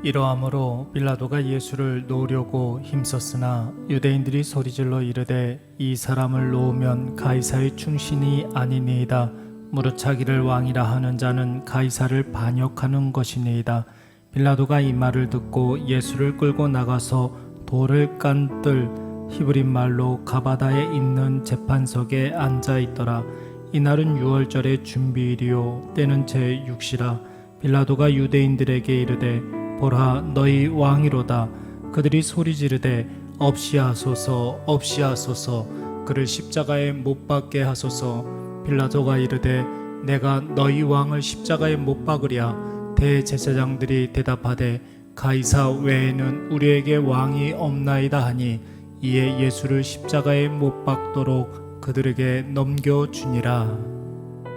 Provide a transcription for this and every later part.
이러함으로 빌라도가 예수를 놓으려고 힘썼으나 유대인들이 소리질러 이르되 이 사람을 놓으면 가이사의 충신이 아니니이다. 무릇 자기를 왕이라 하는 자는 가이사를 반역하는 것이니이다. 빌라도가 이 말을 듣고 예수를 끌고 나가서 돌을 깐 뜰 히브리 말로 가바다에 있는 재판석에 앉아 있더라. 이날은 유월절의 준비일이요 때는 제6시라. 빌라도가 유대인들에게 이르되 보라 너희 왕이로다. 그들이 소리 지르되 없이하소서 없이하소서 그를 십자가에 못 박게 하소서. 빌라도가 이르되 내가 너희 왕을 십자가에 못 박으랴. 대제사장들이 대답하되 가이사 외에는 우리에게 왕이 없나이다 하니 이에 예수를 십자가에 못 박도록 그들에게 넘겨주니라.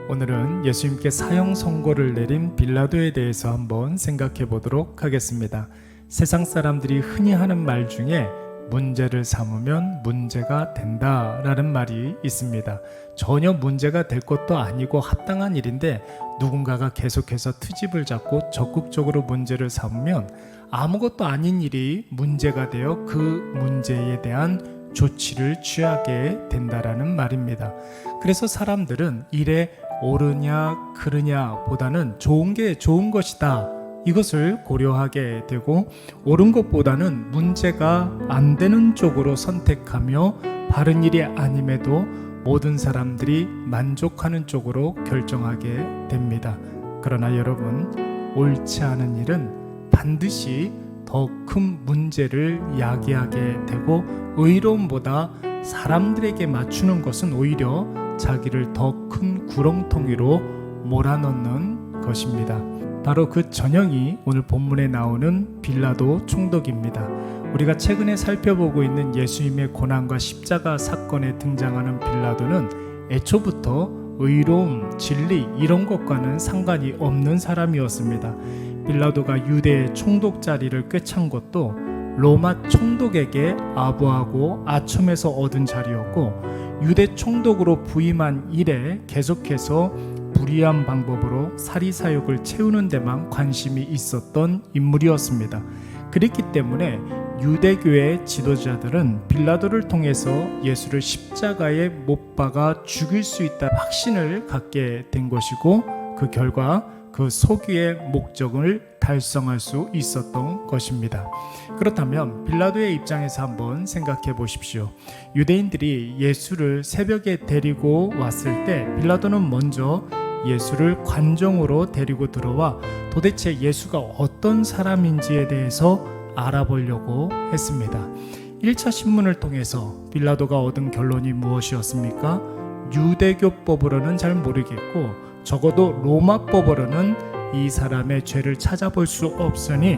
오늘은 예수님께 사형 선고를 내린 빌라도에 대해서 한번 생각해 보도록 하겠습니다. 세상 사람들이 흔히 하는 말 중에 문제를 삼으면 문제가 된다라는 말이 있습니다. 전혀 문제가 될 것도 아니고 합당한 일인데 누군가가 계속해서 트집을 잡고 적극적으로 문제를 삼으면 아무것도 아닌 일이 문제가 되어 그 문제에 대한 조치를 취하게 된다라는 말입니다. 그래서 사람들은 일에 옳으냐 그르냐 보다는 좋은 게 좋은 것이다 이것을 고려하게 되고 옳은 것보다는 문제가 안 되는 쪽으로 선택하며 바른 일이 아님에도 모든 사람들이 만족하는 쪽으로 결정하게 됩니다. 그러나 여러분, 옳지 않은 일은 반드시 더 큰 문제를 야기하게 되고 의로움보다 사람들에게 맞추는 것은 오히려 자기를 더 큰 구렁텅이로 몰아넣는 것입니다. 바로 그 전형이 오늘 본문에 나오는 빌라도 총독입니다. 우리가 최근에 살펴보고 있는 예수님의 고난과 십자가 사건에 등장하는 빌라도는 애초부터 의로움, 진리 이런 것과는 상관이 없는 사람이었습니다. 빌라도가 유대의 총독 자리를 꿰찬 것도 로마 총독에게 아부하고 아첨해서 얻은 자리였고 유대 총독으로 부임한 이래 계속해서 불의한 방법으로 사리사욕을 채우는 데만 관심이 있었던 인물이었습니다. 그랬기 때문에 유대교의 지도자들은 빌라도를 통해서 예수를 십자가에 못 박아 죽일 수 있다는 확신을 갖게 된 것이고 그 결과 그 소기의 목적을 달성할 수 있었던 것입니다. 그렇다면 빌라도의 입장에서 한번 생각해 보십시오. 유대인들이 예수를 새벽에 데리고 왔을 때 빌라도는 먼저 예수를 관정으로 데리고 들어와 도대체 예수가 어떤 사람인지에 대해서 알아보려고 했습니다. 1차 신문을 통해서 빌라도가 얻은 결론이 무엇이었습니까? 유대교법으로는 잘 모르겠고 적어도 로마법으로는 이 사람의 죄를 찾아볼 수 없으니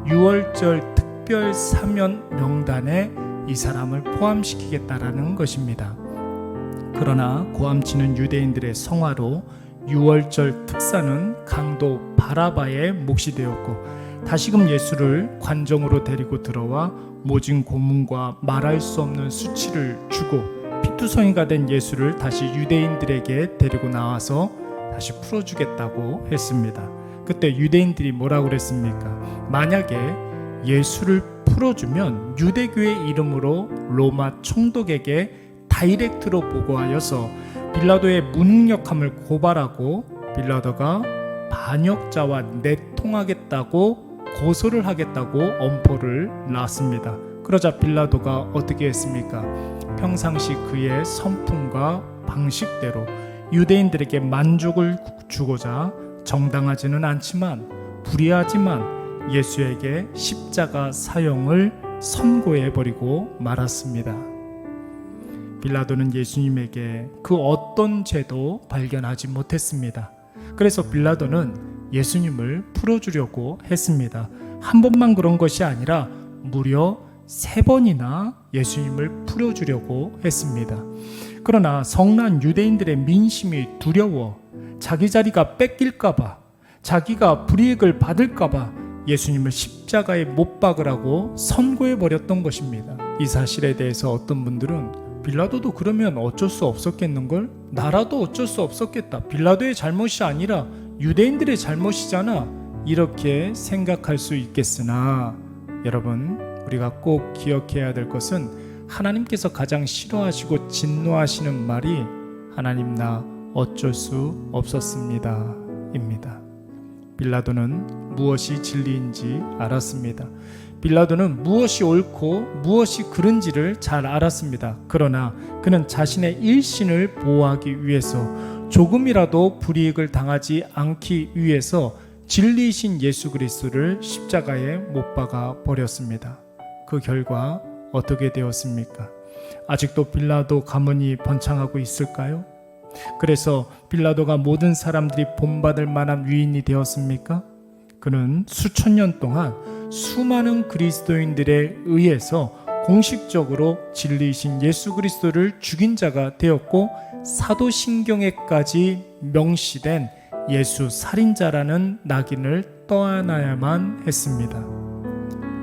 유월절 특별 사면 명단에 이 사람을 포함시키겠다라는 것입니다. 그러나 고함치는 유대인들의 성화로 유월절 특사는 강도 바라바의 몫이 되었고 다시금 예수를 관정으로 데리고 들어와 모진 고문과 말할 수 없는 수치를 주고 피투성이가 된 예수를 다시 유대인들에게 데리고 나와서 다시 풀어주겠다고 했습니다. 그때 유대인들이 뭐라고 그랬습니까? 만약에 예수를 풀어주면 유대교의 이름으로 로마 총독에게 다이렉트로 보고하여서 빌라도의 무능력함을 고발하고 빌라도가 반역자와 내통하겠다고 고소를 하겠다고 엄포를 놨습니다. 그러자 빌라도가 어떻게 했습니까? 평상시 그의 성품과 방식대로 유대인들에게 만족을 주고자 정당하지는 않지만 불의하지만 예수에게 십자가 사형을 선고해버리고 말았습니다. 빌라도는 예수님에게 그 어떤 죄도 발견하지 못했습니다. 그래서 빌라도는 예수님을 풀어주려고 했습니다. 한 번만 그런 것이 아니라 무려 3번이나 예수님을 풀어주려고 했습니다. 그러나 성난 유대인들의 민심이 두려워 자기 자리가 뺏길까봐 자기가 불이익을 받을까봐 예수님을 십자가에 못 박으라고 선고해버렸던 것입니다. 이 사실에 대해서 어떤 분들은 빌라도도 그러면 어쩔 수 없었겠는걸? 나라도 어쩔 수 없었겠다. 빌라도의 잘못이 아니라 유대인들의 잘못이잖아. 이렇게 생각할 수 있겠으나 여러분, 우리가 꼭 기억해야 될 것은 하나님께서 가장 싫어하시고 진노하시는 말이 하나님 나 어쩔 수 없었습니다 입니다. 빌라도는 무엇이 진리인지 알았습니다. 빌라도는 무엇이 옳고 무엇이 그른지를 잘 알았습니다. 그러나 그는 자신의 일신을 보호하기 위해서 조금이라도 불이익을 당하지 않기 위해서 진리이신 예수 그리스도를 십자가에 못 박아 버렸습니다. 그 결과 어떻게 되었습니까? 아직도 빌라도 가문이 번창하고 있을까요? 그래서 빌라도가 모든 사람들이 본받을 만한 위인이 되었습니까? 그는 수천 년 동안 수많은 그리스도인들에 의해서 공식적으로 진리이신 예수 그리스도를 죽인 자가 되었고 사도신경에까지 명시된 예수 살인자라는 낙인을 떠안아야만 했습니다.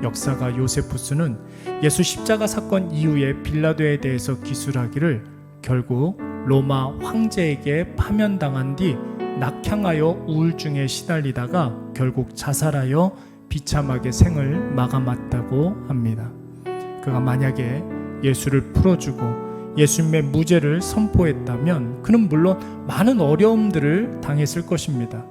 역사가 요세푸스는 예수 십자가 사건 이후에 빌라도에 대해서 기술하기를 결국 로마 황제에게 파면당한 뒤 낙향하여 우울증에 시달리다가 결국 자살하여 비참하게 생을 마감했다고 합니다. 그가 만약에 예수를 풀어주고 예수님의 무죄를 선포했다면 그는 물론 많은 어려움들을 당했을 것입니다.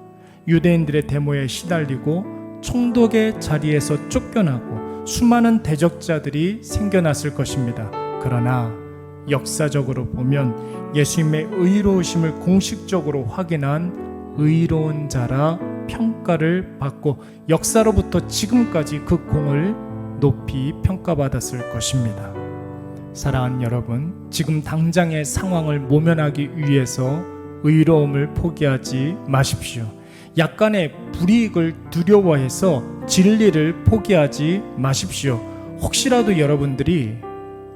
유대인들의 데모에 시달리고 총독의 자리에서 쫓겨나고 수많은 대적자들이 생겨났을 것입니다. 그러나 역사적으로 보면 예수님의 의로우심을 공식적으로 확인한 의로운 자라 평가를 받고 역사로부터 지금까지 그 공을 높이 평가받았을 것입니다. 사랑하는 여러분, 지금 당장의 상황을 모면하기 위해서 의로움을 포기하지 마십시오. 약간의 불이익을 두려워해서 진리를 포기하지 마십시오. 혹시라도 여러분들이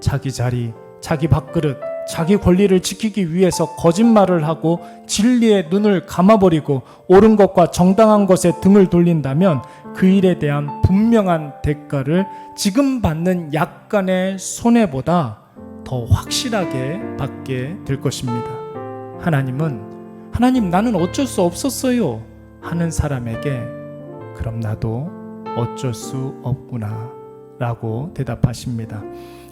자기 자리, 자기 밥그릇, 자기 권리를 지키기 위해서 거짓말을 하고 진리의 눈을 감아버리고 옳은 것과 정당한 것에 등을 돌린다면 그 일에 대한 분명한 대가를 지금 받는 약간의 손해보다 더 확실하게 받게 될 것입니다. 하나님 나는 어쩔 수 없었어요 하는 사람에게 그럼 나도 어쩔 수 없구나 라고 대답하십니다.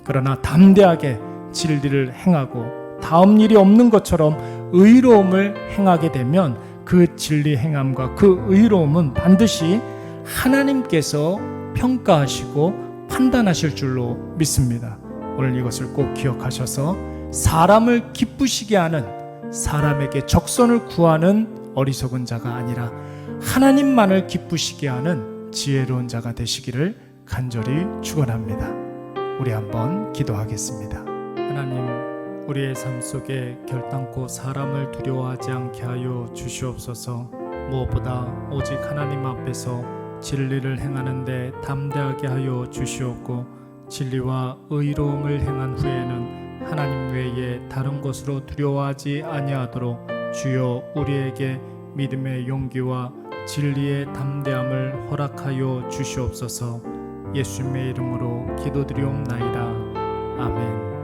그러나 담대하게 진리를 행하고 다음 일이 없는 것처럼 의로움을 행하게 되면 그 진리 행함과 그 의로움은 반드시 하나님께서 평가하시고 판단하실 줄로 믿습니다. 오늘 이것을 꼭 기억하셔서 사람을 기쁘시게 하는, 사람에게 적선을 구하는 어리석은 자가 아니라 하나님만을 기쁘시게 하는 지혜로운 자가 되시기를 간절히 축원합니다. 우리 한번 기도하겠습니다. 하나님, 우리의 삶 속에 결단코 사람을 두려워하지 않게 하여 주시옵소서. 무엇보다 오직 하나님 앞에서 진리를 행하는 데 담대하게 하여 주시옵고 진리와 의로움을 행한 후에는 하나님 외에 다른 것으로 두려워하지 아니하도록 주여 우리에게 믿음의 용기와 진리의 담대함을 허락하여 주시옵소서. 예수님의 이름으로 기도드리옵나이다. 아멘.